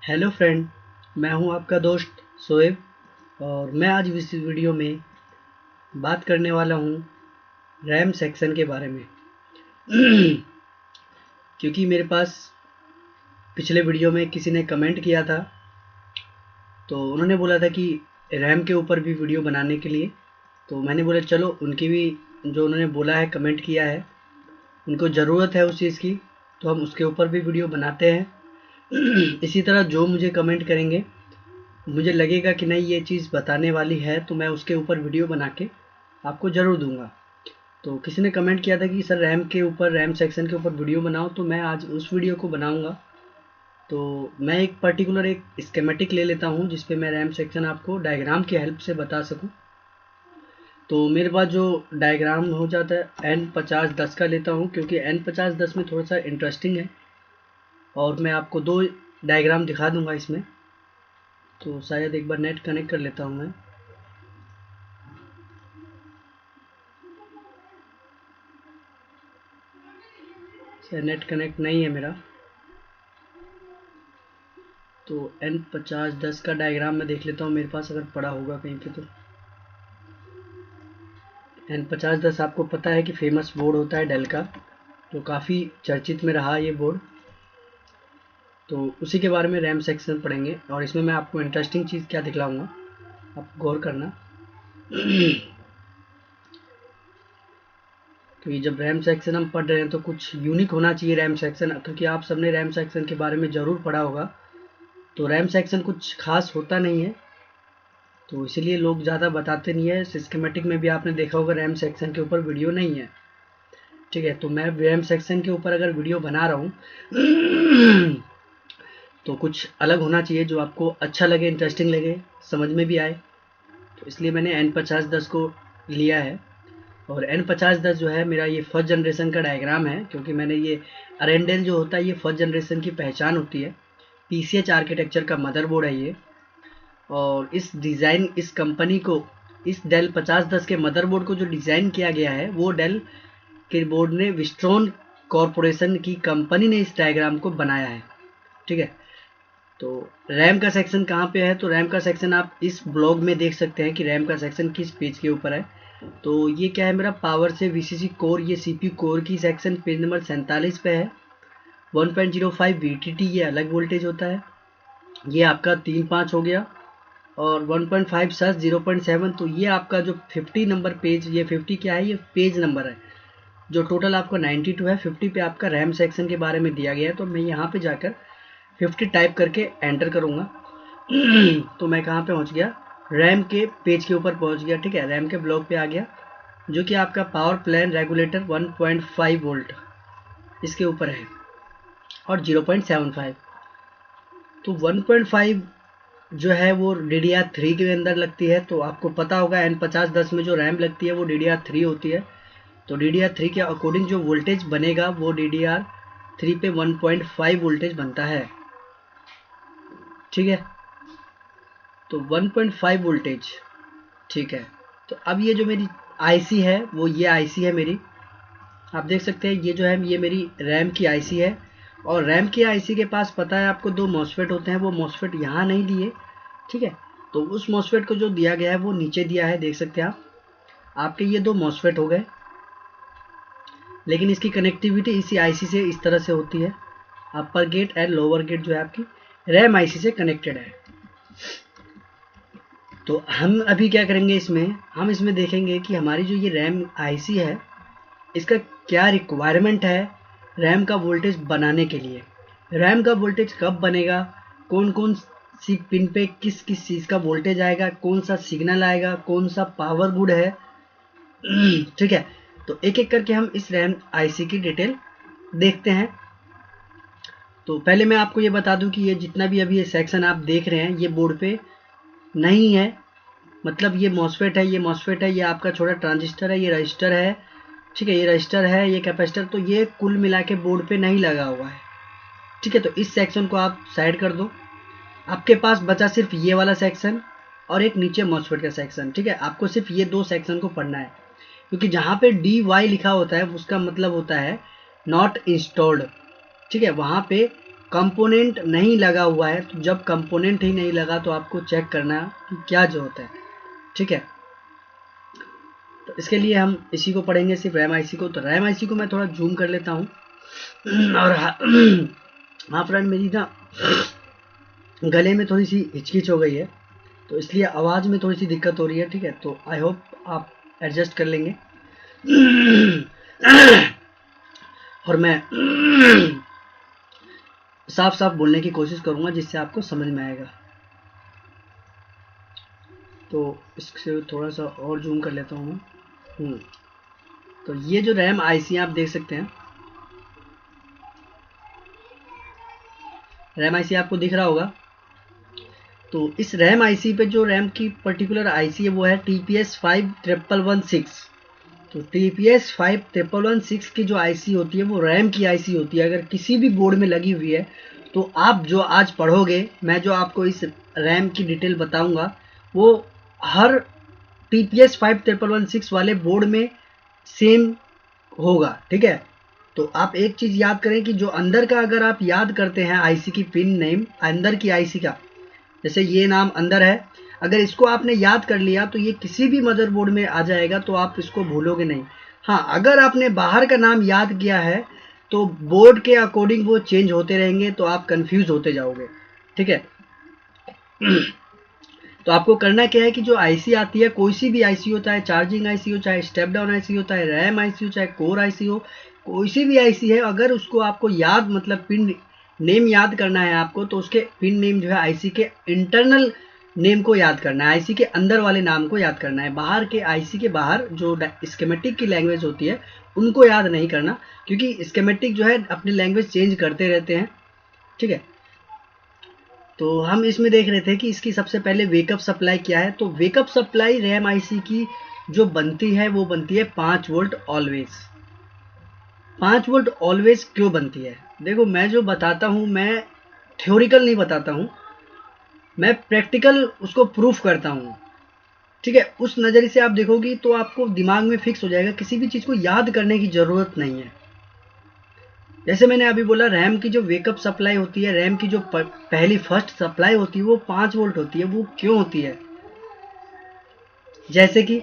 Hello friend, मैं हूं आपका दोस्त शोएब और मैं आज इस वीडियो में बात करने वाला हूं रैम सेक्शन के बारे में। क्योंकि मेरे पास पिछले वीडियो में किसी ने कमेंट किया था, तो उन्होंने बोला था कि रैम के ऊपर भी वीडियो बनाने के लिए। तो मैंने बोला चलो उनकी भी, जो उन्होंने बोला है, कमेंट किया है, उनको ज़रूरत है उस चीज़ की, तो हम उसके ऊपर भी वीडियो बनाते हैं। इसी तरह जो मुझे कमेंट करेंगे, मुझे लगेगा कि नहीं ये चीज़ बताने वाली है, तो मैं उसके ऊपर वीडियो बना के आपको ज़रूर दूंगा। तो किसी ने कमेंट किया था कि सर रैम के ऊपर, रैम सेक्शन के ऊपर वीडियो बनाओ, तो मैं आज उस वीडियो को बनाऊंगा। तो मैं एक पर्टिकुलर एक स्केमेटिक ले लेता हूँ जिस पे मैं रैम सेक्शन आपको डायग्राम की हेल्प से बता सकूँ। तो मेरे पास जो डायग्राम हो जाता है N5010 का लेता हूँ, क्योंकि N5010 में थोड़ा सा इंटरेस्टिंग है और मैं आपको दो डायग्राम दिखा दूंगा इसमें। तो शायद एक बार नेट कनेक्ट कर लेता हूँ मैं। शायद नेट कनेक्ट नहीं है मेरा। तो N5010 का डायग्राम मैं देख लेता हूँ, मेरे पास अगर पड़ा होगा कहीं पे। तो N5010 आपको पता है कि फेमस बोर्ड होता है डेल का, जो काफ़ी चर्चित में रहा ये बोर्ड। तो उसी के बारे में रैम सेक्शन पढ़ेंगे और इसमें मैं आपको इंटरेस्टिंग चीज़ क्या दिखलाऊंगा, आप गौर करना। क्योंकि जब रैम सेक्शन हम पढ़ रहे हैं तो कुछ यूनिक होना चाहिए रैम सेक्शन, क्योंकि आप सबने रैम सेक्शन के बारे में ज़रूर पढ़ा होगा। तो रैम सेक्शन कुछ खास होता नहीं है, तो इसीलिए लोग ज़्यादा बताते नहीं है। सिस्टमेटिक में भी आपने देखा होगा रैम सेक्शन के ऊपर वीडियो नहीं है। ठीक है, तो मैं रैम सेक्शन के ऊपर अगर वीडियो बना रहा हूँ तो कुछ अलग होना चाहिए जो आपको अच्छा लगे, इंटरेस्टिंग लगे, समझ में भी आए। तो इसलिए मैंने N5010 को लिया है। और N5010 जो है मेरा ये फर्स्ट जनरेशन का डायग्राम है, क्योंकि मैंने ये अरेंडल जो होता है ये फर्स्ट जनरेशन की पहचान होती है। PCH आर्किटेक्चर का मदरबोर्ड है ये। और इस डिज़ाइन, इस कंपनी को, इस डेल 5010 के मदरबोर्ड को जो डिज़ाइन किया गया है वो डेल के बोर्ड ने, विस्ट्रॉन कॉरपोरेशन की कंपनी ने इस डायग्राम को बनाया है। ठीक है, तो रैम का सेक्शन कहाँ पे है? तो रैम का सेक्शन आप इस ब्लॉग में देख सकते हैं कि रैम का सेक्शन किस पेज के ऊपर है। तो ये क्या है, मेरा पावर से VCC कोर, ये CPU कोर की सेक्शन पेज नंबर 47 पे है। 1.05 VTT ये अलग वोल्टेज होता है, ये आपका 3.5 हो गया। और 1.5 सर्च 0.7, तो ये आपका जो 50 नंबर पेज, ये 50 क्या है, ये पेज नंबर है। जो टोटल आपका 92 है, 50 पे आपका रैम सेक्शन के बारे में दिया गया है। तो मैं यहाँ पे जाकर 50 टाइप करके एंटर करूँगा। तो मैं कहाँ पे पहुँच गया? रैम के पेज के ऊपर पहुँच गया। ठीक है, रैम के ब्लॉक पे आ गया, जो कि आपका पावर प्लान रेगुलेटर 1.5 वोल्ट इसके ऊपर है और 0.75। तो 1.5 जो है वो DDR3 के अंदर लगती है। तो आपको पता होगा N5010 में जो रैम लगती है वो DDR3 होती है। तो DDR3 के अकॉर्डिंग जो वोल्टेज बनेगा वो DDR3 पे 1.5 वोल्टेज बनता है। ठीक है, तो 1.5 वोल्टेज। ठीक है, तो अब ये जो मेरी आईसी है वो ये आईसी है मेरी। आप देख सकते हैं ये जो है ये मेरी रैम की आईसी है। और रैम की आईसी के पास पता है आपको दो मॉसफेट होते हैं, वो मॉसफेट यहाँ नहीं दिए। ठीक है, तो उस मॉसफेट को जो दिया गया है वो नीचे दिया है, देख सकते हैं आप। आपके ये दो मॉसफेट हो गए, लेकिन इसकी कनेक्टिविटी इसी आईसी से इस तरह से होती है। अपर गेट एंड लोअर गेट जो है आपकी रैम आईसी से कनेक्टेड है। तो हम अभी क्या करेंगे इसमें, हम इसमें देखेंगे कि हमारी जो ये रैम आईसी है इसका क्या रिक्वायरमेंट है रैम का वोल्टेज बनाने के लिए। रैम का वोल्टेज कब बनेगा, कौन कौन सी पिन पे किस किस चीज़ का वोल्टेज आएगा, कौन सा सिग्नल आएगा, कौन सा पावर गुड है। ठीक है, तो एक एक करके हम इस रैम आईसी की डिटेल देखते हैं। तो पहले मैं आपको ये बता दूं कि ये जितना भी अभी ये सेक्शन आप देख रहे हैं ये बोर्ड पे नहीं है। मतलब ये मॉसफेट है, ये मॉसफेट है, ये आपका छोटा ट्रांजिस्टर है, ये रजिस्टर है। ठीक है, ये रजिस्टर है, ये कैपेसिटर, तो ये कुल मिला के बोर्ड पे नहीं लगा हुआ है। ठीक है, तो इस सेक्शन को आप साइड कर दो। आपके पास बचा सिर्फ ये वाला सेक्शन और एक नीचे मॉसफेट का सेक्शन। ठीक है, आपको सिर्फ ये दो सेक्शन को पढ़ना है, क्योंकि जहाँ पे DY लिखा होता है उसका मतलब होता है नॉट इंस्टॉल्ड। ठीक है, वहाँ पे कंपोनेंट नहीं लगा हुआ है, तो जब कंपोनेंट ही नहीं लगा तो आपको चेक करना कि क्या जो होता है, ठीक है। तो इसके लिए हम इसी को पढ़ेंगे, सिर्फ रैम आईसी को। तो रैम आईसी को मैं थोड़ा जूम कर लेता हूँ। और हाँ फ्रेंड, मेरी ना गले में थोड़ी सी हिचकिच हो गई है, तो इसलिए आवाज़ में थोड़ी सी दिक्कत हो रही है, ठीक है। तो आई होप आप एडजस्ट कर लेंगे। और मैं साफ साफ बोलने की कोशिश करूंगा जिससे आपको समझ में आएगा। तो इससे थोड़ा सा और जूम कर लेता हूँ मैं। तो ये जो रैम आईसी आप देख सकते हैं, रैम आईसी आपको दिख रहा होगा। तो इस रैम आईसी पे जो रैम की पर्टिकुलर आईसी है वो है TPS 5116। तो TPS 5116 की जो आईसी होती है वो रैम की आईसी होती है। अगर किसी भी बोर्ड में लगी हुई है तो आप जो आज पढ़ोगे, मैं जो आपको इस रैम की डिटेल बताऊंगा, वो हर TPS 5116 वाले बोर्ड में सेम होगा, ठीक है। तो आप एक चीज़ याद करें कि जो अंदर का अगर आप याद करते हैं आईसी की पिन नेम, अंदर की आईसी का, जैसे ये नाम अंदर है, अगर इसको आपने याद कर लिया तो ये किसी भी मदरबोर्ड में आ जाएगा, तो आप इसको भूलोगे नहीं। हाँ, अगर आपने बाहर का नाम याद किया है तो बोर्ड के अकॉर्डिंग वो चेंज होते रहेंगे, तो आप कंफ्यूज होते जाओगे, ठीक है। तो आपको करना क्या है कि जो आईसी आती है, कोई सी भी आईसी हो, चाहे चार्जिंग आईसी हो, चाहे स्टेप डाउन आईसी हो, चाहे रैम आईसी हो, चाहे कोर आईसी हो, कोई सी भी आईसी है, अगर उसको आपको याद, मतलब पिन नेम याद करना है आपको, तो उसके पिन नेम जो है आईसी के इंटरनल नेम को याद करना है, आईसी के अंदर वाले नाम को याद करना है। बाहर के आईसी के बाहर जो स्कीमेटिक की लैंग्वेज होती है उनको याद नहीं करना, क्योंकि स्कीमेटिक जो है अपनी लैंग्वेज चेंज करते रहते हैं, ठीक है। तो हम इसमें देख रहे थे कि इसकी सबसे पहले वेकअप सप्लाई क्या है। तो वेकअप सप्लाई रैम आईसी की जो बनती है वो बनती है 5 वोल्ट ऑलवेज। 5 वोल्ट ऑलवेज क्यों बनती है? देखो, मैं जो बताता हूँ मैं थ्योरिकल नहीं बताता हूँ, मैं प्रैक्टिकल उसको प्रूफ करता हूँ, ठीक है। उस नज़रिए से आप देखोगी तो आपको दिमाग में फिक्स हो जाएगा, किसी भी चीज़ को याद करने की ज़रूरत नहीं है। जैसे मैंने अभी बोला, रैम की जो वेकअप सप्लाई होती है, रैम की जो पहली फर्स्ट सप्लाई होती है वो 5 वोल्ट होती है। वो क्यों होती है? जैसे कि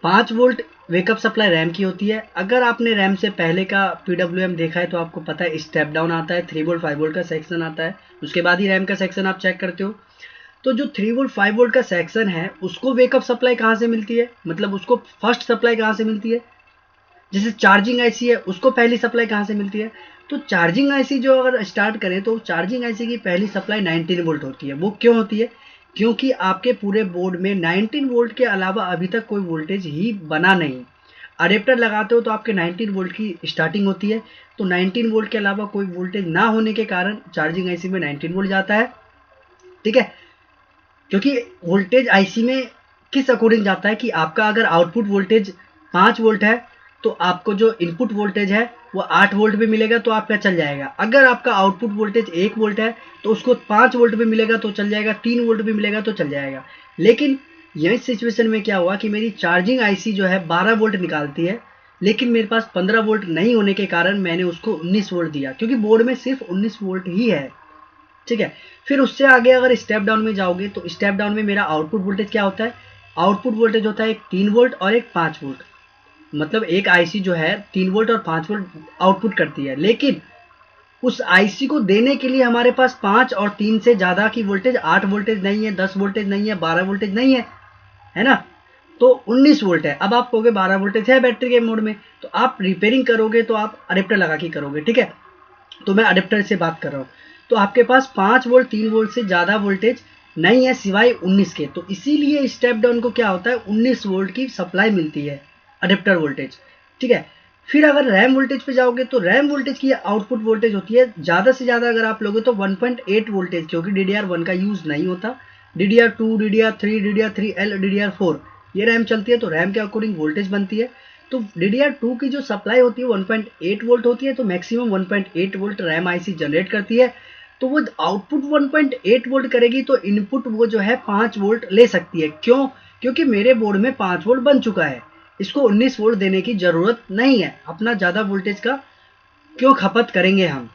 5 वोल्ट वेकअप सप्लाई रैम की होती है। अगर आपने रैम से पहले का PWM देखा है तो आपको पता है स्टेप डाउन आता है, 3 वोल्ट 5 वोल्ट का सेक्शन आता है, उसके बाद ही रैम का सेक्शन आप चेक करते हो। तो जो 3 वोल्ट 5 वोल्ट का सेक्शन है उसको वेकअप सप्लाई कहाँ से मिलती है, मतलब उसको फर्स्ट सप्लाई कहाँ से मिलती है? जैसे चार्जिंग आईसी है, उसको पहली सप्लाई कहाँ से मिलती है? तो चार्जिंग आईसी जो अगर स्टार्ट करें तो चार्जिंग आईसी की पहली सप्लाई 19 वोल्ट होती है। वो क्यों होती है? क्योंकि आपके पूरे बोर्ड में 19 वोल्ट के अलावा अभी तक कोई वोल्टेज ही बना नहीं। अडेप्टर लगाते हो तो आपके 19 वोल्ट की स्टार्टिंग होती है, तो 19 वोल्ट के अलावा कोई वोल्टेज ना होने के कारण चार्जिंग आईसी में 19 वोल्ट जाता है, ठीक है। क्योंकि वोल्टेज आईसी में किस अकॉर्डिंग जाता है कि आपका अगर आउटपुट वोल्टेज 5 वोल्ट है तो आपको जो इनपुट वोल्टेज है वो 8 वोल्ट पे मिलेगा तो आपका चल जाएगा। अगर आपका आउटपुट वोल्टेज 1 वोल्ट है तो उसको 5 वोल्ट पे मिलेगा तो चल जाएगा, 3 वोल्ट पे मिलेगा तो चल जाएगा। लेकिन यही सिचुएशन में क्या हुआ कि मेरी चार्जिंग आईसी जो है 12 वोल्ट निकालती है, लेकिन मेरे पास 15 वोल्ट नहीं होने के कारण मैंने उसको 19 वोल्ट दिया, क्योंकि बोर्ड में सिर्फ 19 वोल्ट ही है, ठीक है। फिर उससे आगे अगर स्टेप डाउन में जाओगे तो स्टेप डाउन में मेरा आउटपुट वोल्टेज क्या होता है? आउटपुट वोल्टेज होता है एक 3 वोल्ट और एक 5 वोल्ट। मतलब एक आईसी जो है 3 वोल्ट और 5 वोल्ट आउटपुट करती है, लेकिन उस आईसी को देने के लिए हमारे पास 5 और 3 से ज़्यादा की वोल्टेज, 8 वोल्टेज नहीं है, 10 वोल्टेज नहीं है, 12 वोल्टेज नहीं है ना। तो 19 वोल्ट है। अब आप कहोगे 12 वोल्टेज है बैटरी के मोड में, तो आप रिपेयरिंग करोगे तो आप अडेप्टर लगा के करोगे, ठीक है। तो मैं अडेप्टर से बात कर रहा हूँ। तो आपके पास 5 वोल्ट 3 वोल्ट से ज़्यादा वोल्टेज नहीं है सिवाय 19 के, तो इसीलिए स्टेप डाउन को क्या होता है, 19 वोल्ट की सप्लाई मिलती है, अडेप्टर वोल्टेज, ठीक है। फिर अगर रैम वोल्टेज पे जाओगे तो रैम वोल्टेज की आउटपुट वोल्टेज होती है ज़्यादा से ज़्यादा, अगर आप लोगे तो 1.8 वोल्टेज, क्योंकि DDR1 का यूज़ नहीं होता। DDR2, DDR3, DDR3L, DDR4 ये रैम चलती है, तो रैम के अकॉर्डिंग वोल्टेज बनती है। तो DDR2 की जो सप्लाई होती है 1.8 वोल्ट होती है, तो maximum 1.8 volt RAM IC generate करती है। तो वो आउटपुट 1.8 वोल्ट करेगी तो इनपुट वो जो है 5 वोल्ट ले सकती है। क्यों? क्योंकि मेरे बोर्ड में 5 वोल्ट बन चुका है। इसको 19 वोल्ट देने की ज़रूरत नहीं है, अपना ज़्यादा वोल्टेज का क्यों खपत करेंगे हम।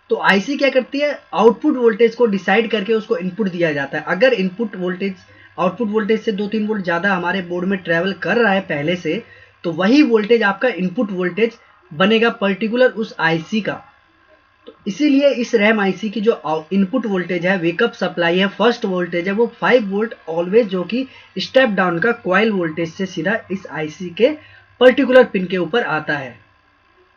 तो आईसी क्या करती है, आउटपुट वोल्टेज को डिसाइड करके उसको इनपुट दिया जाता है। अगर इनपुट वोल्टेज आउटपुट वोल्टेज से 2-3 वोल्ट ज़्यादा हमारे बोर्ड में ट्रैवल कर रहा है पहले से, तो वही वोल्टेज आपका इनपुट वोल्टेज बनेगा पर्टिकुलर उस आईसी का। तो इसीलिए इस रैम आईसी की जो इनपुट वोल्टेज है, वेकअप सप्लाई है, फर्स्ट वोल्टेज है, वो 5 वोल्ट ऑलवेज, जो कि स्टेप डाउन का कॉइल वोल्टेज से सीधा इस आईसी के पर्टिकुलर पिन के ऊपर आता है।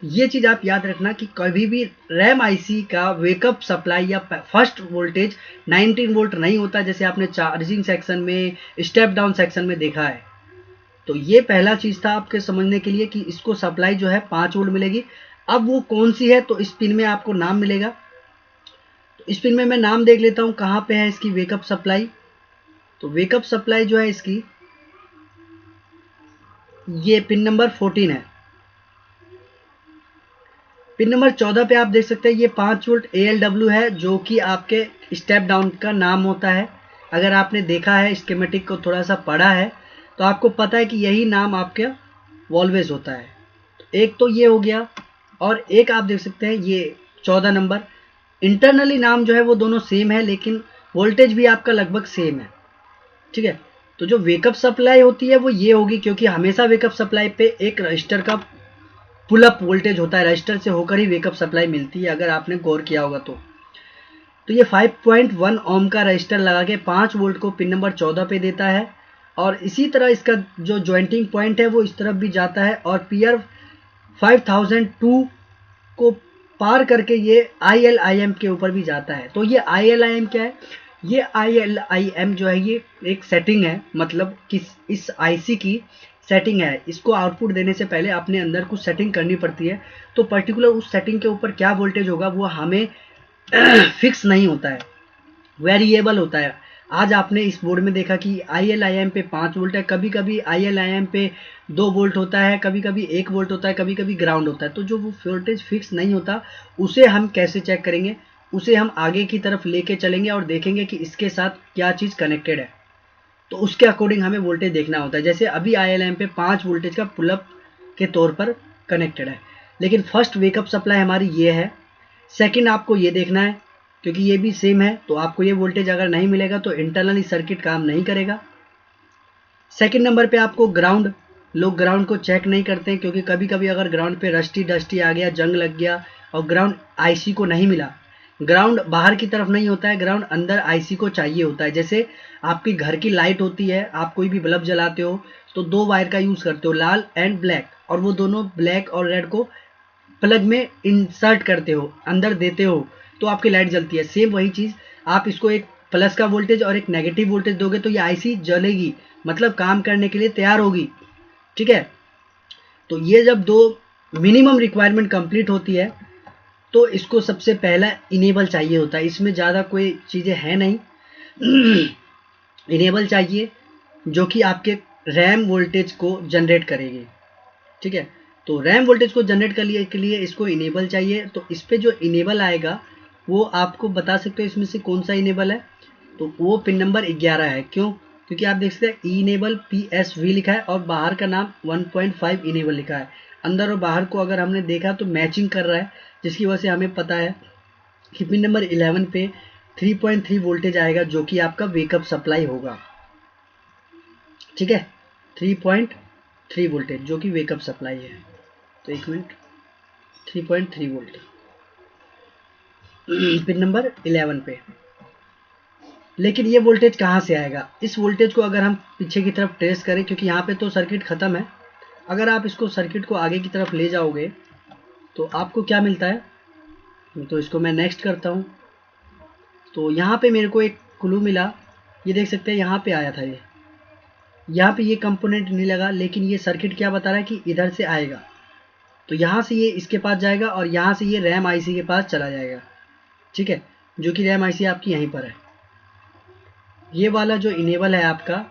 ये चीज आप याद रखना कि कभी भी रैम आईसी का वेकअप सप्लाई या फर्स्ट वोल्टेज 19 वोल्ट नहीं होता, जैसे आपने चार्जिंग सेक्शन में, स्टेप डाउन सेक्शन में देखा है। तो ये पहला चीज था आपके समझने के लिए कि इसको सप्लाई जो है 5 वोल्ट मिलेगी। अब वो कौन सी है, तो इस पिन में आपको नाम मिलेगा। तो इस पिन में मैं नाम देख लेता हूं कहां पे है इसकी वेकअप सप्लाई। तो वेकअप सप्लाई जो है इसकी, ये पिन नंबर 14 है। पिन नंबर 14 पे आप देख सकते हैं ये 5 वोल्ट ALW है, जो कि आपके स्टेप डाउन का नाम होता है। अगर आपने देखा है स्कीमेटिक को, थोड़ा सा पढ़ा है, तो आपको पता है कि यही नाम आपके वॉल्वेज होता है। एक तो ये हो गया, और एक आप देख सकते हैं ये 14 नंबर। इंटरनली नाम जो है वो दोनों सेम है, लेकिन वोल्टेज भी आपका लगभग सेम है। ठीक है। तो जो वेकअप सप्लाई होती है वो ये होगी, क्योंकि हमेशा वेकअप सप्लाई पे एक रजिस्टर का पुल अप वोल्टेज होता है, रजिस्टर से होकर ही वेकअप सप्लाई मिलती है, अगर आपने गौर किया होगा तो ये 5.1 ओम का रजिस्टर लगा के 5 वोल्ट को पिन नंबर 14 पे देता है। और इसी तरह इसका जो ज्वाइंटिंग पॉइंट है वो इस तरफ भी जाता है, और पीआर 5002 को पार करके ये ILIM के ऊपर भी जाता है। तो ये ILIM क्या है, ये ILIM जो है ये एक सेटिंग है, मतलब कि इस आईसी की सेटिंग है। इसको आउटपुट देने से पहले अपने अंदर कुछ सेटिंग करनी पड़ती है। तो पर्टिकुलर उस सेटिंग के ऊपर क्या वोल्टेज होगा वो हमें फिक्स नहीं होता है, वेरिएबल होता है। आज आपने इस बोर्ड में देखा कि ILIM पे 5 वोल्ट है, कभी कभी ILIM पे 2 वोल्ट होता है, कभी कभी 1 वोल्ट होता है, कभी कभी ग्राउंड होता है। तो जो वो वोल्टेज फिक्स नहीं होता, उसे हम कैसे चेक करेंगे, उसे हम आगे की तरफ लेके चलेंगे और देखेंगे कि इसके साथ क्या चीज़ कनेक्टेड है। तो उसके अकॉर्डिंग हमें वोल्टेज देखना होता है। जैसे अभी ILM पे 5 वोल्टेज का पुलअप के तौर पर कनेक्टेड है, लेकिन फर्स्ट वेकअप सप्लाई हमारी ये है। सेकंड आपको ये देखना है, क्योंकि ये भी सेम है, तो आपको ये वोल्टेज अगर नहीं मिलेगा तो इंटरनली सर्किट काम नहीं करेगा। सेकंड नंबर पे आपको ग्राउंड, लोग ग्राउंड को चेक नहीं करते हैं, क्योंकि कभी कभी अगर ग्राउंड पे रस्टी डस्टी आ गया, जंग लग गया और ग्राउंड आईसी को नहीं मिला, ग्राउंड बाहर की तरफ नहीं होता है, ग्राउंड अंदर आईसी को चाहिए होता है। जैसे आपकी घर की लाइट होती है, आप कोई भी बल्ब जलाते हो तो 2 वायर का यूज़ करते हो, लाल एंड ब्लैक, और वो दोनों ब्लैक और रेड को प्लग में इंसर्ट करते हो, अंदर देते हो, तो आपकी लाइट जलती है। सेम वही चीज़, आप इसको एक प्लस का वोल्टेज और एक नेगेटिव वोल्टेज दोगे तो ये आईसी जलेगी, मतलब काम करने के लिए तैयार होगी। ठीक है। तो ये जब दो मिनिमम रिक्वायरमेंट कंप्लीट होती है, तो इसको सबसे पहला इनेबल चाहिए होता है। इसमें ज़्यादा कोई चीज़ें हैं नहीं। इनेबल चाहिए जो कि आपके रैम वोल्टेज को जनरेट करेगी। ठीक है। तो रैम वोल्टेज को जनरेट के लिए इसको इनेबल चाहिए। तो इस पे जो इनेबल आएगा वो आपको बता सकते हो इसमें से कौन सा इनेबल है। तो वो पिन नंबर 11 है। क्यों? क्योंकि आप देख सकते हैं ई इनेबल PSV लिखा है और बाहर का नाम 1.5 इनेबल लिखा है। अंदर और बाहर को अगर हमने देखा तो मैचिंग कर रहा है, जिसकी वजह से हमें पता है कि पिन नंबर 11 पे 3.3 वोल्टेज आएगा, जो कि आपका वेकअप सप्लाई होगा। ठीक है। 3.3 वोल्टेज जो कि वेकअप सप्लाई है। तो एक मिनट, 3.3 वोल्ट पिन नंबर 11 पे। लेकिन ये वोल्टेज कहाँ से आएगा? इस वोल्टेज को अगर हम पीछे की तरफ ट्रेस करें, क्योंकि यहाँ पे तो सर्किट ख़त्म है, अगर आप इसको सर्किट को आगे की तरफ ले जाओगे तो आपको क्या मिलता है। तो इसको मैं नेक्स्ट करता हूँ। तो यहाँ पे मेरे को एक क्लू मिला, ये देख सकते हैं यहाँ पे आया था। ये यहाँ पे ये कंपोनेंट नहीं लगा, लेकिन ये सर्किट क्या बता रहा है कि इधर से आएगा। तो यहाँ से ये इसके पास जाएगा और यहाँ से ये रैम आईसी के पास चला जाएगा। ठीक है। जो कि रैम आईसी आपकी यहीं पर है। ये वाला जो इनेबल है आपका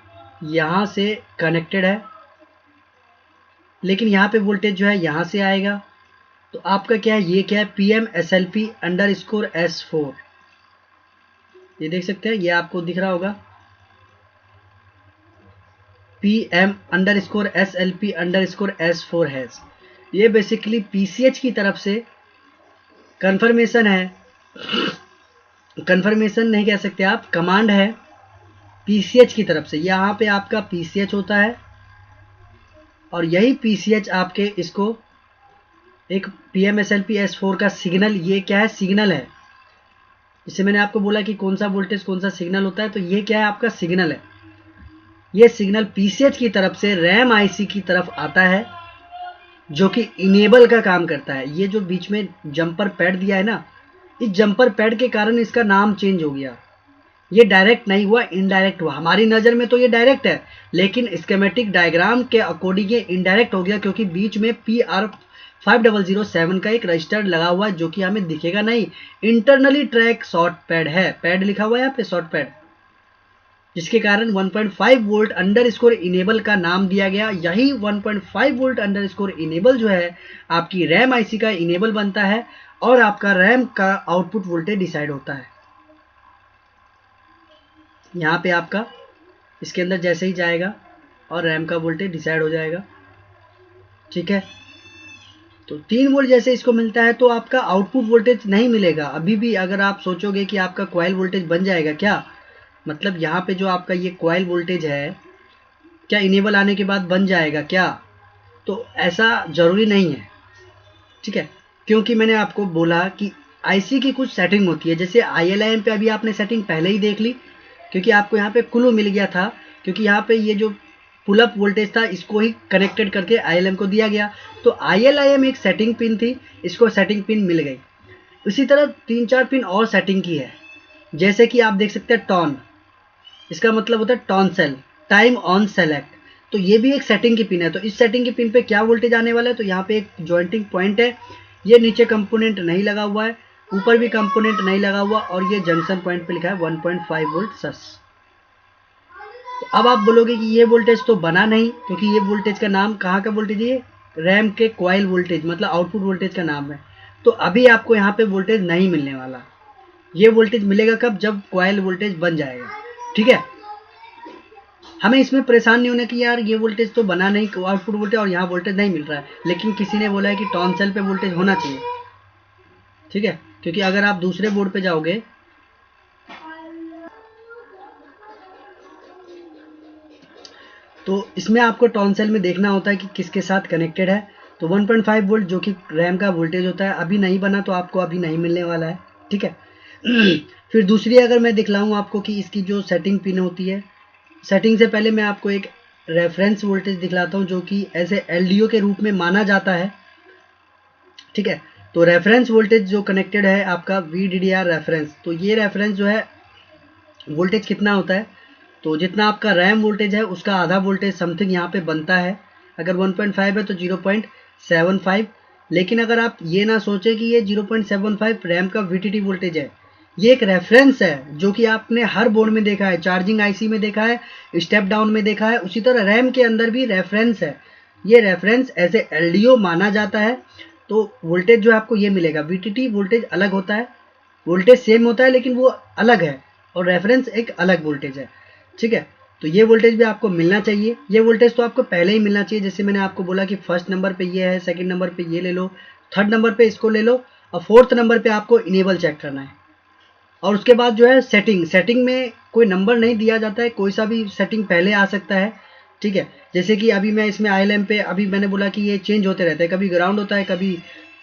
यहाँ से कनेक्टेड है, लेकिन यहाँ पे वोल्टेज जो है यहाँ से आएगा। तो आपका क्या है, ये क्या है, PM/SLP_S4। ये देख सकते हैं, ये आपको दिख रहा होगा। PM_SLP_S4 has. ये बेसिकली PCH की तरफ से कंफर्मेशन है, कंफर्मेशन नहीं कह सकते आप, कमांड है PCH की तरफ से। यहाँ पे आपका PCH होता है और यही PCH आपके इसको एक PM_SLP_S4 का सिग्नल, ये क्या है, सिग्नल है। जिससे मैंने आपको बोला कि कौन सा वोल्टेज कौन सा सिग्नल होता है, तो ये क्या है, आपका सिग्नल है। ये सिग्नल PCH की तरफ से रैम IC की तरफ आता है, जो कि इनेबल का काम करता है। ये जो बीच में जंपर पैड दिया है ना, इस जंपर पैड के कारण इसका नाम चेंज हो गया। ये डायरेक्ट नहीं हुआ, इनडायरेक्ट हुआ। हमारी नज़र में तो ये डायरेक्ट है, लेकिन स्कीमेटिक डायग्राम के अकॉर्डिंग ये इनडायरेक्ट हो गया, क्योंकि बीच में PR5007 का एक रजिस्टर लगा हुआ है, जो कि हमें दिखेगा नहीं। इंटरनली ट्रैक शॉर्ट पैड है, पैड लिखा हुआ है यहाँ पे शॉर्ट पैड, जिसके कारण 1.5 वोल्ट अंडरस्कोर इनेबल का नाम दिया गया। यही 1.5 वोल्ट अंडरस्कोर इनेबल जो है आपकी रैम आईसी का इनेबल बनता है, और आपका रैम का आउटपुट वोल्टेज डिसाइड होता है। यहाँ पे आपका इसके अंदर जैसे ही जाएगा और रैम का वोल्टेज डिसाइड हो जाएगा, ठीक है। तो 3 वोल्ट जैसे इसको मिलता है, तो आपका आउटपुट वोल्टेज नहीं मिलेगा अभी भी। अगर आप सोचोगे कि आपका कॉइल वोल्टेज बन जाएगा, क्या मतलब यहाँ पे जो आपका ये कॉइल वोल्टेज है, क्या इनेबल आने के बाद बन जाएगा क्या? तो ऐसा ज़रूरी नहीं है, ठीक है। क्योंकि मैंने आपको बोला कि आईसी की कुछ सेटिंग होती है। जैसे ILM पे अभी आपने सेटिंग पहले ही देख ली, क्योंकि आपको यहाँ पे क्लू मिल गया था, क्योंकि यहाँ पे ये जो पुल अप वोल्टेज था, इसको ही कनेक्टेड करके ILM को दिया गया। तो ILM एक सेटिंग पिन थी, इसको सेटिंग पिन मिल गई। उसी तरह 3-4 पिन और सेटिंग की है, जैसे कि आप देख सकते हैं टॉन, इसका मतलब होता है ton sale, time on select. तो ये भी एक सेटिंग की पिन है। तो इस सेटिंग की पिन पे क्या वोल्टेज आने वाला है, तो यहाँ पे एक जॉइंटिंग पॉइंट है, ये नीचे कंपोनेंट नहीं लगा हुआ है, ऊपर भी कंपोनेंट नहीं लगा हुआ, और ये जंक्शन पॉइंट पे लिखा है 1.5 वोल्ट सस। तो अब आप बोलोगे कि ये वोल्टेज तो बना नहीं, क्योंकि ये वोल्टेज का नाम कहाँ का वोल्टेज है, रैम के कॉइल वोल्टेज, मतलब आउटपुट वोल्टेज का नाम है। तो अभी आपको यहाँ पे वोल्टेज नहीं मिलने वाला, ये वोल्टेज मिलेगा कब, जब कॉइल वोल्टेज बन जाएगा, ठीक है। हमें इसमें परेशान नहीं होना कि यार ये वोल्टेज तो बना नहीं, आउटपुट वोल्टेज, और यहाँ वोल्टेज नहीं मिल रहा है। लेकिन किसी ने बोला है कि टॉन सेल पे वोल्टेज होना चाहिए, ठीक है। क्योंकि अगर आप दूसरे बोर्ड पे जाओगे तो इसमें आपको टॉन सेल में देखना होता है कि किसके साथ कनेक्टेड है। तो 1.5 वोल्ट जो कि रैम का वोल्टेज होता है, अभी नहीं बना, तो आपको अभी नहीं मिलने वाला है, ठीक है। फिर दूसरी अगर मैं दिखलाऊँ आपको कि इसकी जो सेटिंग पिन होती है, सेटिंग से पहले मैं आपको एक रेफरेंस वोल्टेज दिखलाता हूँ, जो कि एज ए LDO के रूप में माना जाता है, ठीक है। तो रेफरेंस वोल्टेज जो कनेक्टेड है आपका VDDR रेफरेंस, तो ये रेफरेंस जो है वोल्टेज कितना होता है, तो जितना आपका रैम वोल्टेज है उसका आधा वोल्टेज समथिंग यहाँ पे बनता है। अगर 1.5 है तो 0.75। लेकिन अगर आप ये ना सोचें कि ये 0.75 रैम का VTT वोल्टेज है, ये एक रेफरेंस है, जो कि आपने हर बोर्ड में देखा है, चार्जिंग IC में देखा है, स्टेप डाउन में देखा है, उसी तरह रैम के अंदर भी रेफरेंस है। ये रेफरेंस एज ए LDO माना जाता है। तो वोल्टेज जो आपको ये मिलेगा, VTT वोल्टेज अलग होता है, वोल्टेज सेम होता है लेकिन वो अलग है, और रेफरेंस एक अलग वोल्टेज है, ठीक है। तो ये वोल्टेज भी आपको मिलना चाहिए। ये वोल्टेज तो आपको पहले ही मिलना चाहिए। जैसे मैंने आपको बोला कि फर्स्ट नंबर पे ये है, सेकंड नंबर पे ये ले लो, थर्ड नंबर पे इसको ले लो, और फोर्थ नंबर पे आपको इनेबल चेक करना है। और उसके बाद जो है सेटिंग में कोई नंबर नहीं दिया जाता है, कोई सा भी सेटिंग पहले आ सकता है, ठीक है। जैसे कि अभी मैं इसमें ILM पे, अभी मैंने बोला कि ये चेंज होते रहते हैं, कभी ग्राउंड होता है, कभी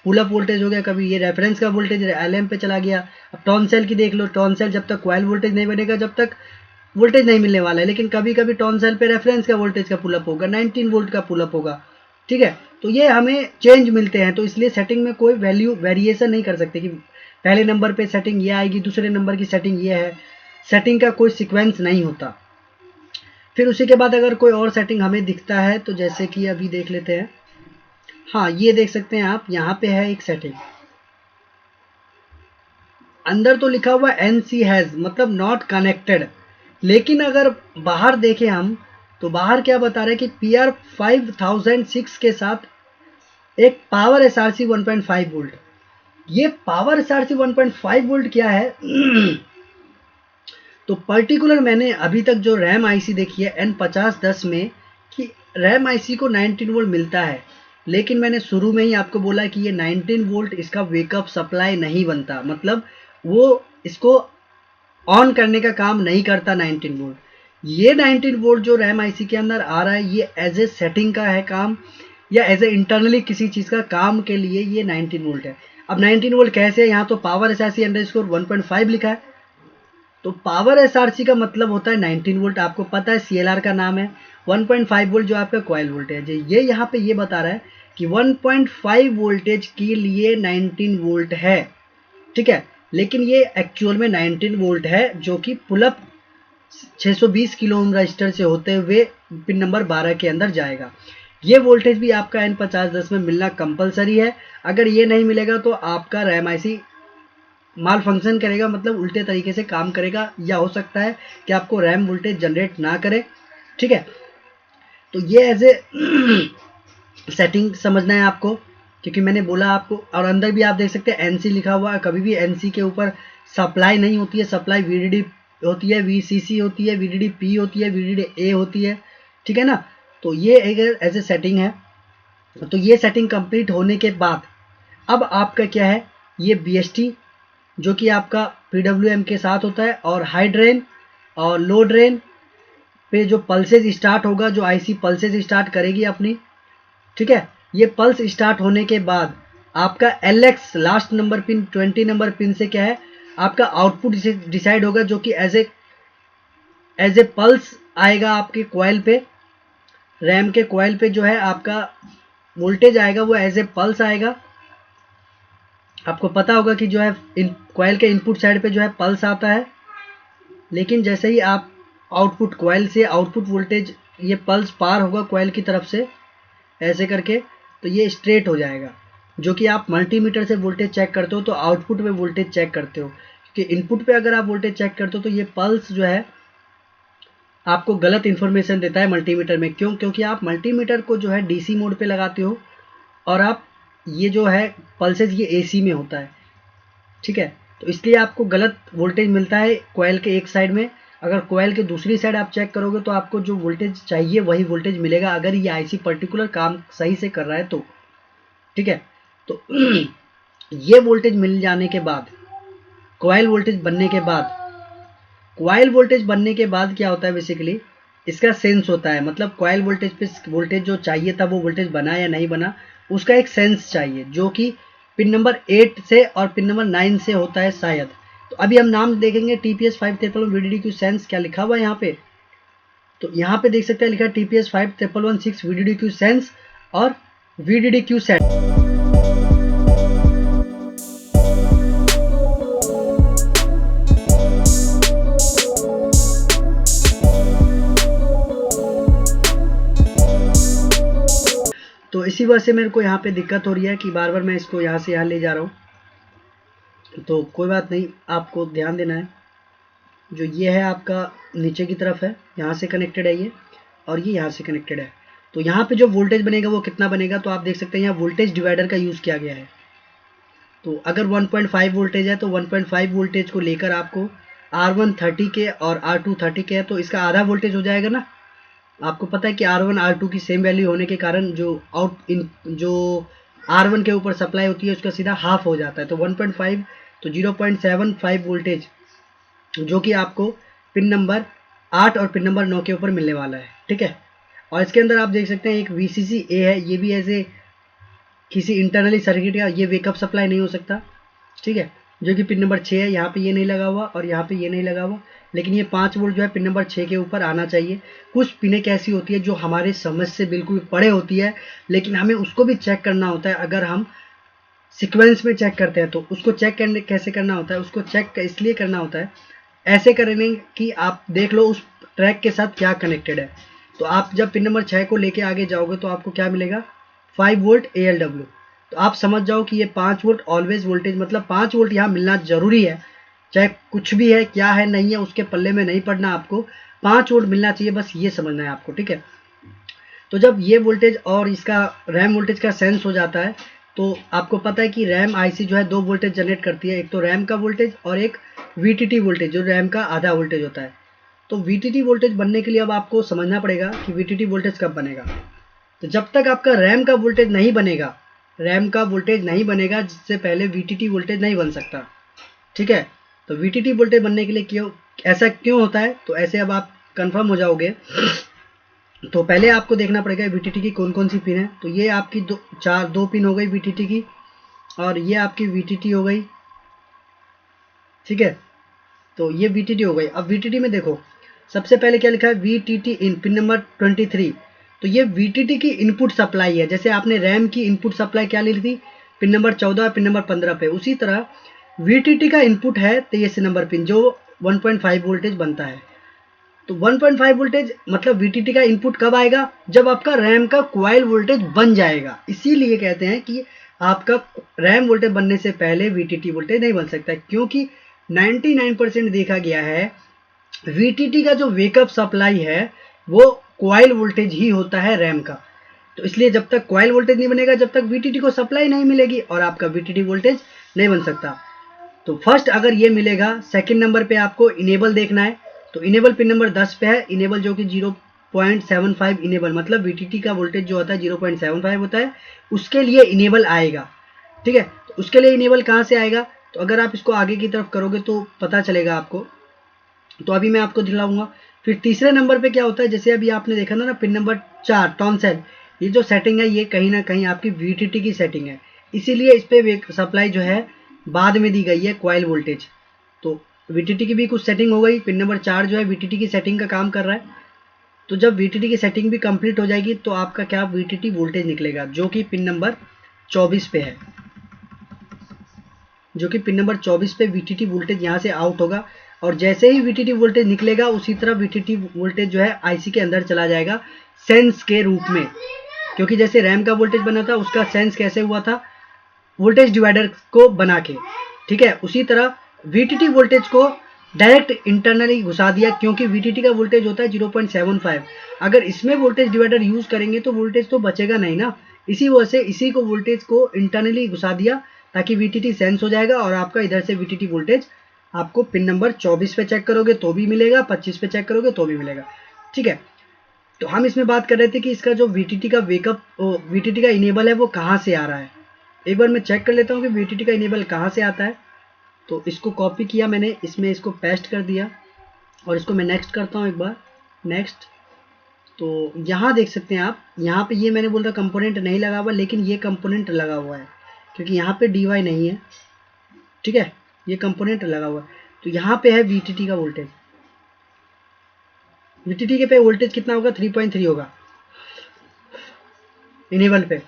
पुल अप वोल्टेज हो गया, कभी ये रेफरेंस का वोल्टेज ILM पे चला गया। अब टॉन सेल की देख लो, टॉन सेल जब तक कॉइल वोल्टेज नहीं बनेगा, जब तक वोल्टेज नहीं मिलने वाला है। लेकिन कभी कभी टॉन सेल पे रेफरेंस का वोल्टेज का पुलअप होगा, 19 वोल्ट का पुलअप होगा, ठीक है। तो ये हमें चेंज मिलते हैं, तो इसलिए सेटिंग में कोई वैल्यू वेरिएशन नहीं कर सकते कि पहले नंबर पे सेटिंग ये आएगी, दूसरे नंबर की सेटिंग ये है। सेटिंग का कोई सीक्वेंस नहीं होता। फिर उसी के बाद अगर कोई और सेटिंग हमें दिखता है, तो जैसे कि अभी देख लेते हैं, हाँ ये देख सकते हैं आप, यहाँ पे है एक सेटिंग, अंदर तो लिखा हुआ NC हैज, मतलब नॉट कनेक्टेड। लेकिन अगर बाहर देखें हम, तो बाहर क्या बता रहे हैं कि PR5006 के साथ एक पावर SRC 1.5 वोल्ट। ये पावर SRC 1.5 वोल्ट क्या है? तो पर्टिकुलर मैंने अभी तक जो रैम IC देखी है N5010 में, कि रैम आईसी को 19 वोल्ट मिलता है, लेकिन मैंने शुरू में ही आपको बोला कि ये 19 वोल्ट इसका वेकअप सप्लाई नहीं बनता, मतलब वो इसको ऑन करने का काम नहीं करता 19 वोल्ट। ये 19 वोल्ट जो रैम आईसी के अंदर आ रहा है ये एज ए सेटिंग का है काम, या एज ए इंटरनली किसी चीज़ का काम के लिए ये 19 वोल्ट है। अब 19 वोल्ट कैसे है, यहाँ तो पावर एसआरसी अंडरस्कोर 1.5 लिखा है, तो पावर एसआरसी का मतलब होता है 19 वोल्ट, आपको पता है सीएलआर का नाम है। 1.5 वोल्ट जो आपका कॉइल वोल्टेज है, ये यहाँ पे ये बता रहा है कि 1.5 वोल्टेज के लिए 19 वोल्ट है, ठीक है। लेकिन ये एक्चुअल में 19 वोल्ट है, जो कि पुलअप 620 किलो ओम रजिस्टर से होते हुए पिन नंबर 12 के अंदर जाएगा। ये वोल्टेज भी आपका N5010 में मिलना कंपलसरी है। अगर ये नहीं मिलेगा तो आपका रैम आईसी माल फंक्शन करेगा, मतलब उल्टे तरीके से काम करेगा, या हो सकता है कि आपको रैम वोल्टेज जनरेट ना करे, ठीक है। तो ये एज ए सेटिंग समझना है आपको, क्योंकि मैंने बोला आपको। और अंदर भी आप देख सकते हैं एनसी लिखा हुआ है, कभी भी एनसी के ऊपर सप्लाई नहीं होती है, सप्लाई वीडीडी होती है, वीसीसी होती है, वीडीडी पी होती है, वीडीडी ए होती है, ठीक है ना। तो ये एक एज ए सेटिंग है। तो ये सेटिंग कंप्लीट होने के बाद अब आपका क्या है, ये बीएसटी जो कि आपका पीडब्ल्यूएम के साथ होता है, और हाई ड्रेन और लो ड्रेन पे जो पल्सेज स्टार्ट होगा, जो आईसी पल्सेज स्टार्ट करेगी अपनी, ठीक है। ये पल्स स्टार्ट होने के बाद आपका LX last number pin 20 number pin से क्या है, आपका आउटपुट डिसाइड होगा, जो कि एज ए पल्स आएगा आपके कॉइल पे, रैम के कॉइल पे जो है आपका वोल्टेज आएगा वो एज ए पल्स आएगा। आपको पता होगा कि जो है कॉइल के इनपुट साइड पे जो है पल्स आता है, लेकिन जैसे ही आप आउटपुट कॉइल से आउटपुट वोल्टेज ये पल्स पार होगा कॉइल की तरफ से ऐसे करके, तो ये स्ट्रेट हो जाएगा। जो कि आप मल्टीमीटर से वोल्टेज चेक करते हो तो आउटपुट पे वोल्टेज चेक करते हो, क्योंकि इनपुट पे अगर आप वोल्टेज चेक करते हो तो ये पल्स जो है आपको गलत इन्फॉर्मेशन देता है मल्टीमीटर में। क्यों? क्योंकि आप मल्टीमीटर को जो है डीसी मोड पे लगाते हो, और आप ये जो है पल्सेज ये एसी में होता है, ठीक है। तो इसलिए आपको गलत वोल्टेज मिलता है कॉइल के एक साइड में। अगर कॉइल के दूसरी साइड आप चेक करोगे तो आपको जो वोल्टेज चाहिए वही वोल्टेज मिलेगा, अगर ये आईसी पर्टिकुलर काम सही से कर रहा है तो, ठीक है। तो ये वोल्टेज मिल जाने के बाद, कॉइल वोल्टेज बनने के बाद, कॉइल वोल्टेज बनने के बाद क्या होता है, बेसिकली इसका सेंस होता है, मतलब कॉइल वोल्टेज पे वोल्टेज जो चाहिए था वो वोल्टेज बना या नहीं बना, उसका एक सेंस चाहिए, जो कि पिन नंबर 8 से और पिन नंबर 9 से होता है शायद। तो अभी हम नाम देखेंगे TPS 551 VDD सेंस, क्या लिखा हुआ है यहाँ पे। तो यहाँ पे देख सकते हैं लिखा है TPS 5116 VDD सेंस और VDD सेंस। तो इसी वजह से मेरे को यहाँ पे दिक्कत हो रही है कि बार बार मैं इसको यहाँ से यहाँ ले जा रहा हूँ। तो कोई बात नहीं, आपको ध्यान देना है। जो ये है आपका नीचे की तरफ है, यहाँ से कनेक्टेड है ये, और ये यहाँ से कनेक्टेड है। तो यहाँ पे जो वोल्टेज बनेगा वो कितना बनेगा, तो आप देख सकते हैं यहाँ वोल्टेज डिवाइडर का यूज़ किया गया है। तो अगर 1.5 वोल्टेज है तो 1.5 वोल्टेज को लेकर आपको R1 30 के और R2 30 के है, तो इसका आधा वोल्टेज हो जाएगा ना। आपको पता है कि R1 R2 की सेम वैल्यू होने के कारण जो R1 के ऊपर सप्लाई होती है उसका सीधा हाफ हो जाता है। तो 1.5 तो 0.75 वोल्टेज जो कि आपको पिन नंबर 8 और पिन नंबर 9 के ऊपर मिलने वाला है, ठीक है। और इसके अंदर आप देख सकते हैं एक VCC A है, ये भी ऐसे किसी इंटरनली सर्किट का ये वेकअप सप्लाई नहीं हो सकता, ठीक है। जो कि पिन नंबर 6 है, यहाँ पे ये नहीं लगा हुआ और यहाँ पे ये नहीं लगा हुआ, लेकिन ये 5 वोल्ट जो है पिन नंबर 6 के ऊपर आना चाहिए। कुछ पिनें कैसी होती है जो हमारे समझ से बिल्कुल परे होती है, लेकिन हमें उसको भी चेक करना होता है। अगर हम सीक्वेंस में चेक करते हैं तो उसको चेक करने कैसे करना होता है, उसको चेक इसलिए करना होता है ऐसे करने कि आप देख लो उस ट्रैक के साथ क्या कनेक्टेड है। तो आप जब पिन नंबर 6 को लेके आगे जाओगे तो आपको क्या मिलेगा, 5 वोल्ट ALW। तो आप समझ जाओ कि ये 5 वोल्ट ऑलवेज वोल्टेज, मतलब 5 वोल्ट यहाँ मिलना जरूरी है, चाहे कुछ भी है, क्या है नहीं है उसके पल्ले में नहीं पड़ना आपको, 5 वोल्ट मिलना चाहिए, बस ये समझना है आपको, ठीक है। तो जब ये वोल्टेज और इसका रैम वोल्टेज का सेंस हो जाता है तो आपको पता है कि रैम आईसी जो है 2 वोल्टेज जनरेट करती है, एक तो रैम का वोल्टेज और एक VTT वोल्टेज जो रैम का आधा वोल्टेज होता है। तो वीटीटी वोल्टेज बनने के लिए अब आपको समझना पड़ेगा कि वीटीटी वोल्टेज कब बनेगा। तो जब तक आपका रैम का वोल्टेज नहीं बनेगा, रैम का वोल्टेज नहीं बनेगा जिससे पहले वीटीटी वोल्टेज नहीं बन सकता, ठीक है। तो वीटीटी वोल्टेज बनने के लिए क्यों ऐसा क्यों होता है, तो ऐसे अब आप कंफर्म हो जाओगे। तो पहले आपको देखना पड़ेगा वीटीटी की कौन कौन सी पिन है। तो ये आपकी दो पिन हो गई वीटीटी की, और ये आपकी वीटीटी हो गई, ठीक है। तो ये वीटीटी हो गई। अब वीटीटी में देखो सबसे पहले क्या लिखा है, वीटीटी इन पिन नंबर 23। तो ये वीटीटी की इनपुट सप्लाई है। जैसे आपने रैम की इनपुट सप्लाई क्या ली थी, पिन नंबर 14 पिन नंबर 15 पे, उसी तरह वीटीटी का इनपुट है 23 नंबर पिन जो 1.5 वोल्टेज बनता है। तो 1.5 वोल्टेज मतलब वीटीटी का इनपुट कब आएगा, जब आपका रैम का क्वाइल वोल्टेज बन जाएगा। इसीलिए कहते हैं कि आपका रैम वोल्टेज बनने से पहले वीटीटी वोल्टेज नहीं बन सकता, क्योंकि 99% देखा गया है वीटीटी का जो वेकअप सप्लाई है वो क्वाइल वोल्टेज ही होता है रैम का। तो इसलिए जब तक क्वाइल वोल्टेज नहीं बनेगा, जब तक वीटीटी को सप्लाई नहीं मिलेगी और आपका वीटीटी वोल्टेज नहीं बन सकता। तो फर्स्ट अगर ये मिलेगा, सेकंड नंबर पे आपको इनेबल देखना है। तो इनेबल पिन नंबर 10 पे है, इनेबल जो कि 0.75 इनेबल मतलब वीटीटी का वोल्टेज जो होता है 0.75 होता है, उसके लिए इनेबल आएगा, ठीक है। तो उसके लिए इनेबल कहाँ से आएगा, तो अगर आप इसको आगे की तरफ करोगे तो पता चलेगा आपको। तो अभी मैं आपको दिखाऊंगा। फिर तीसरे नंबर पे क्या होता है, जैसे अभी आपने देखा ना पिन नंबर 4 टॉन सेल, ये जो सेटिंग है ये कहीं ना कहीं आपकी वीटीटी की सेटिंग है, इसीलिए इस पे सप्लाई जो है बाद में दी गई है क्वाइल वोल्टेज। तो वीटीटी की भी कुछ सेटिंग हो गई, पिन नंबर 4 जो है वीटीटी की सेटिंग का काम कर रहा है। तो जब वीटीटी की सेटिंग भी कंप्लीट हो जाएगी तो आपका क्या वीटीटी वोल्टेज निकलेगा, जो कि पिन नंबर 24 पे है, जो कि पिन नंबर 24 पे वीटीटी वोल्टेज यहाँ से आउट होगा। और जैसे ही वीटीटी वोल्टेज निकलेगा उसी तरह वीटीटी वोल्टेज जो है आईसी के अंदर चला जाएगा सेंस के रूप में। क्योंकि जैसे रैम का वोल्टेज बना था उसका सेंस कैसे हुआ था, वोल्टेज डिवाइडर को बना के, ठीक है। उसी तरह वीटीटी वोल्टेज को डायरेक्ट इंटरनली घुसा दिया, क्योंकि वीटीटी का वोल्टेज होता है 0.75। अगर इसमें वोल्टेज डिवाइडर यूज करेंगे तो वोल्टेज तो बचेगा नहीं ना, इसी वजह से इसी को वोल्टेज को इंटरनली घुसा दिया ताकि वीटीटी सेंस हो जाएगा और आपका इधर से वीटीटी वोल्टेज आपको पिन नंबर 24 पे चेक करोगे तो भी मिलेगा, 25 पे चेक करोगे तो भी मिलेगा, ठीक है। तो हम इसमें बात कर रहे थे कि इसका जो वीटीटी का वेकअप वीटीटी का इनेबल है वो कहाँ से आ रहा है। एक बार मैं चेक कर लेता हूँ कि वीटीटी का इनेबल कहाँ से आता है। तो इसको कॉपी किया मैंने, इसमें इसको पेस्ट कर दिया और इसको मैं नेक्स्ट करता हूँ एक बार, नेक्स्ट। तो यहाँ देख सकते हैं आप, यहाँ पे ये मैंने बोला कंपोनेंट नहीं लगा हुआ, लेकिन ये कंपोनेंट लगा हुआ है क्योंकि यहाँ पे डीवाई नहीं है, ठीक है, ये कंपोनेंट लगा हुआ है। तो यहाँ पे है वीटीटी का वोल्टेज, वीटीटी के पे वोल्टेज कितना होगा, 3.3 होगा इनेबल पे,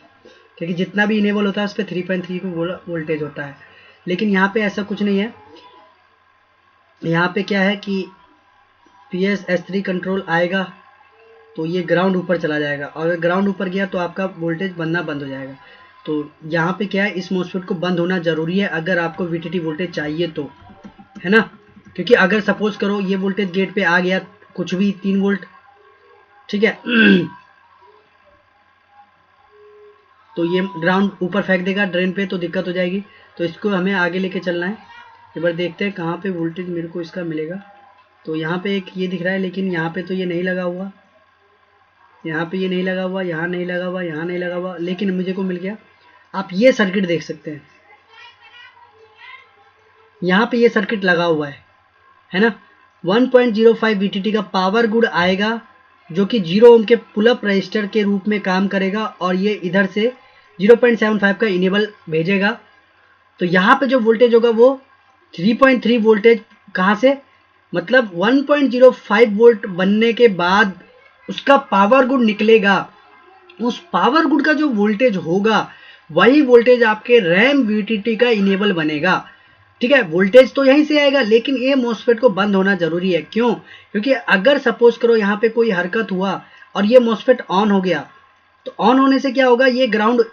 क्योंकि जितना भी इनेबल होता है उस पर 3.3 को वोल्टेज होता है। लेकिन यहाँ पे ऐसा कुछ नहीं है, यहाँ पे क्या है कि PS-S3 कंट्रोल आएगा तो ये ग्राउंड ऊपर चला जाएगा, और अगर ग्राउंड ऊपर गया तो आपका वोल्टेज बनना बंद हो जाएगा। तो यहाँ पे क्या है, इस मॉसफेट को बंद होना जरूरी है अगर आपको वीटीटी वोल्टेज चाहिए तो, है ना। क्योंकि अगर सपोज करो ये वोल्टेज गेट पे आ गया कुछ भी 3 वोल्ट, ठीक है, तो ये ग्राउंड ऊपर फेंक देगा ड्रेन पे, तो दिक्कत हो जाएगी। तो इसको हमें आगे लेके चलना है। एक बार देखते हैं कहाँ पे वोल्टेज मेरे को इसका मिलेगा। तो यहाँ पे एक ये दिख रहा है, लेकिन यहाँ पे तो ये नहीं लगा हुआ, यहाँ पे ये नहीं लगा हुआ, यहाँ नहीं लगा हुआ, यहाँ नहीं लगा हुआ, लेकिन मुझे को मिल गया। आप ये सर्किट देख सकते हैं, यहाँ पे ये सर्किट लगा हुआ है ना। 1.05 वीटीटी का पावर गुड आएगा जो कि 0 ओम के पुलअप रजिस्टर के रूप में काम करेगा, और ये इधर से 0.75 का इनेबल भेजेगा। तो यहाँ पे जो वोल्टेज होगा वो 3.3 वोल्टेज कहाँ से, मतलब 1.05 वोल्ट बनने के बाद उसका पावर गुड निकलेगा। उस पावर गुड का जो वोल्टेज होगा वही वोल्टेज आपके रैम वीटीटी का इनेबल बनेगा, ठीक है। वोल्टेज तो यहीं से आएगा, लेकिन ये मॉसफेट को बंद होना जरूरी है। क्यों, क्योंकि अगर सपोज करो यहाँ पे कोई हरकत हुआ और ये मॉसफेट ऑन हो गया, तो ऑन होने से क्या होगा, ये ग्राउंड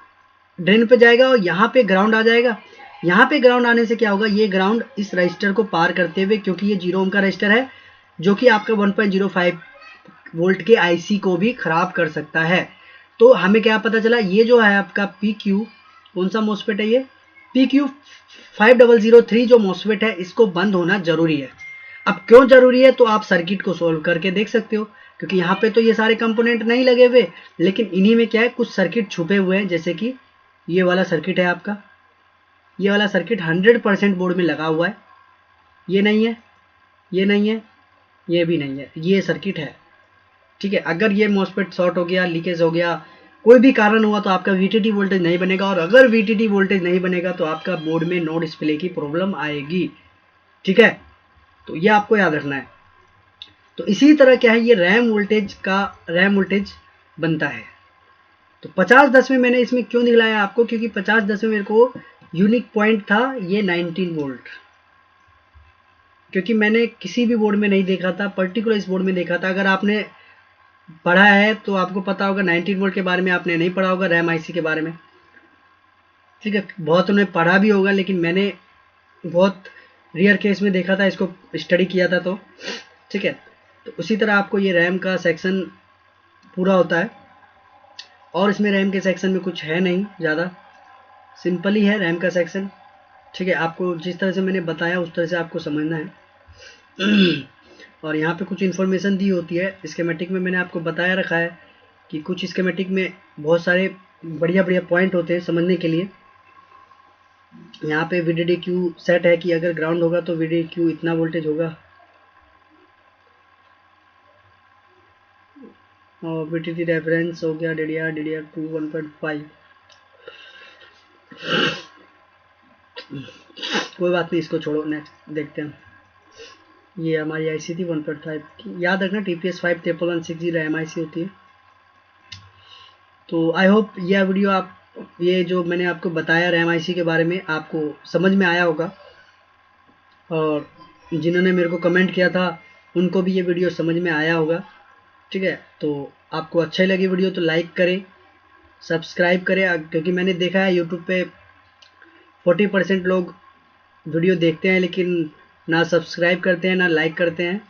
ड्रेन पे जाएगा और यहाँ पे ग्राउंड आ जाएगा। यहाँ पे ग्राउंड आने से क्या होगा, ये ग्राउंड इस रजिस्टर को पार करते हुए, क्योंकि ये 0 ओम का रजिस्टर है जो कि आपका 1.05 वोल्ट के आईसी को भी खराब कर सकता है। तो हमें क्या पता चला, ये जो है आपका PQ, कौन सा मॉसफेट है, ये PQ 5003 जो मॉसफेट है, इसको बंद होना जरूरी है। अब क्यों ज़रूरी है, तो आप सर्किट को सोल्व करके देख सकते हो, क्योंकि यहाँ पे तो ये सारे कंपोनेंट नहीं लगे हुए, लेकिन इन्हीं में क्या है, कुछ सर्किट छुपे हुए हैं। जैसे कि ये वाला सर्किट है आपका, ये वाला सर्किट 100% बोर्ड में लगा हुआ है, ये नहीं है, ये नहीं है, ये भी नहीं है, ये सर्किट है। ठीक है, अगर ये मॉसफेट शॉर्ट हो गया, लीकेज हो गया, कोई भी कारण हुआ तो आपका वीटीटी वोल्टेज नहीं बनेगा, और अगर वीटीटी वोल्टेज नहीं बनेगा तो आपका बोर्ड में नो डिस्प्ले की प्रॉब्लम आएगी। ठीक है, तो ये आपको याद रखना है। तो इसी तरह क्या है, ये रैम वोल्टेज बनता है। तो 50-10 में मैंने इसमें क्यों दिखलाया आपको, क्योंकि 50-10 में मेरे को यूनिक पॉइंट था ये 19 वोल्ट, क्योंकि मैंने किसी भी बोर्ड में नहीं देखा था, पर्टिकुलर इस बोर्ड में देखा था। अगर आपने पढ़ा है तो आपको पता होगा, 19 वोल्ट के बारे में आपने नहीं पढ़ा होगा, रैम आईसी के बारे में। ठीक है, बहुत उन्हें पढ़ा भी होगा, लेकिन मैंने बहुत रेयर केस में देखा था, इसको स्टडी किया था। तो ठीक है, तो उसी तरह आपको ये रैम का सेक्शन पूरा होता है, और इसमें रैम के सेक्शन में कुछ है नहीं ज़्यादा, सिंपल ही है रैम का सेक्शन। ठीक है, आपको जिस तरह से मैंने बताया उस तरह से आपको समझना है। और यहाँ पे कुछ इन्फॉर्मेशन दी होती है स्कीमेटिक में, मैंने आपको बताया रखा है कि कुछ स्कीमेटिक में बहुत सारे बढ़िया बढ़िया पॉइंट होते हैं समझने के लिए। यहाँ पे VDD-Q सेट है कि अगर ग्राउंड होगा तो VDD-Q इतना वोल्टेज होगा, और VTT रेफरेंस हो गया DDR2 1.5। कोई बात नहीं, इसको छोड़ो, नेक्स्ट देखते हैं। ये हमारी IC थी 1.5 की, याद रखना TPS 51160 रैम IC होती है। तो आई होप यह वीडियो ये जो मैंने आपको बताया रैम IC के बारे में आपको समझ में आया होगा, और जिन्होंने मेरे को कमेंट किया था उनको भी ये वीडियो समझ में आया होगा। ठीक है, तो आपको अच्छी लगी वीडियो तो लाइक करें, सब्सक्राइब करें, क्योंकि मैंने देखा है यूट्यूब पे 40% लोग वीडियो देखते हैं लेकिन ना सब्सक्राइब करते हैं ना लाइक करते हैं।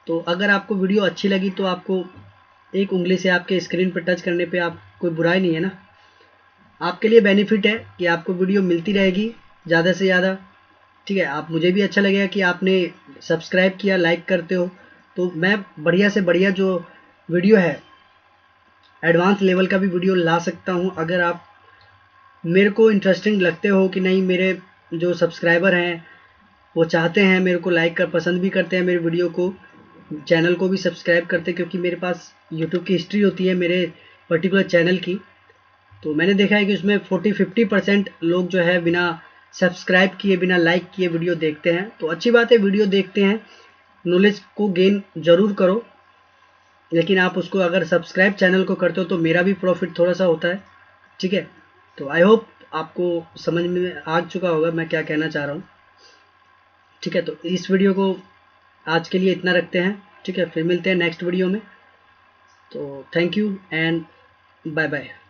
तो अगर आपको वीडियो अच्छी लगी तो आपको एक उंगली से आपके स्क्रीन पर टच करने पे आप कोई बुराई नहीं है ना, आपके लिए बेनिफिट है कि आपको वीडियो मिलती रहेगी ज़्यादा से ज़्यादा। ठीक है, आप मुझे भी अच्छा लगेगा कि आपने सब्सक्राइब किया, लाइक करते हो, तो मैं बढ़िया से बढ़िया जो वीडियो है एडवांस लेवल का भी वीडियो ला सकता हूँ। अगर आप मेरे को इंटरेस्टिंग लगते हो कि नहीं, मेरे जो सब्सक्राइबर हैं वो चाहते हैं मेरे को लाइक कर, पसंद भी करते हैं मेरे वीडियो को, चैनल को भी सब्सक्राइब करते हैं, क्योंकि मेरे पास यूट्यूब की हिस्ट्री होती है मेरे पर्टिकुलर चैनल की। तो मैंने देखा है कि उसमें 40-50% लोग जो है बिना सब्सक्राइब किए, बिना लाइक किए वीडियो देखते हैं। तो अच्छी बात है, वीडियो देखते हैं, नॉलेज को गेन ज़रूर करो, लेकिन आप उसको अगर सब्सक्राइब चैनल को करते हो तो मेरा भी प्रॉफिट थोड़ा सा होता है। ठीक है, तो आई होप आपको समझ में आ चुका होगा मैं क्या कहना चाह रहा हूँ। ठीक है, तो इस वीडियो को आज के लिए इतना रखते हैं। ठीक है, फिर मिलते हैं नेक्स्ट वीडियो में। तो thank you and bye bye.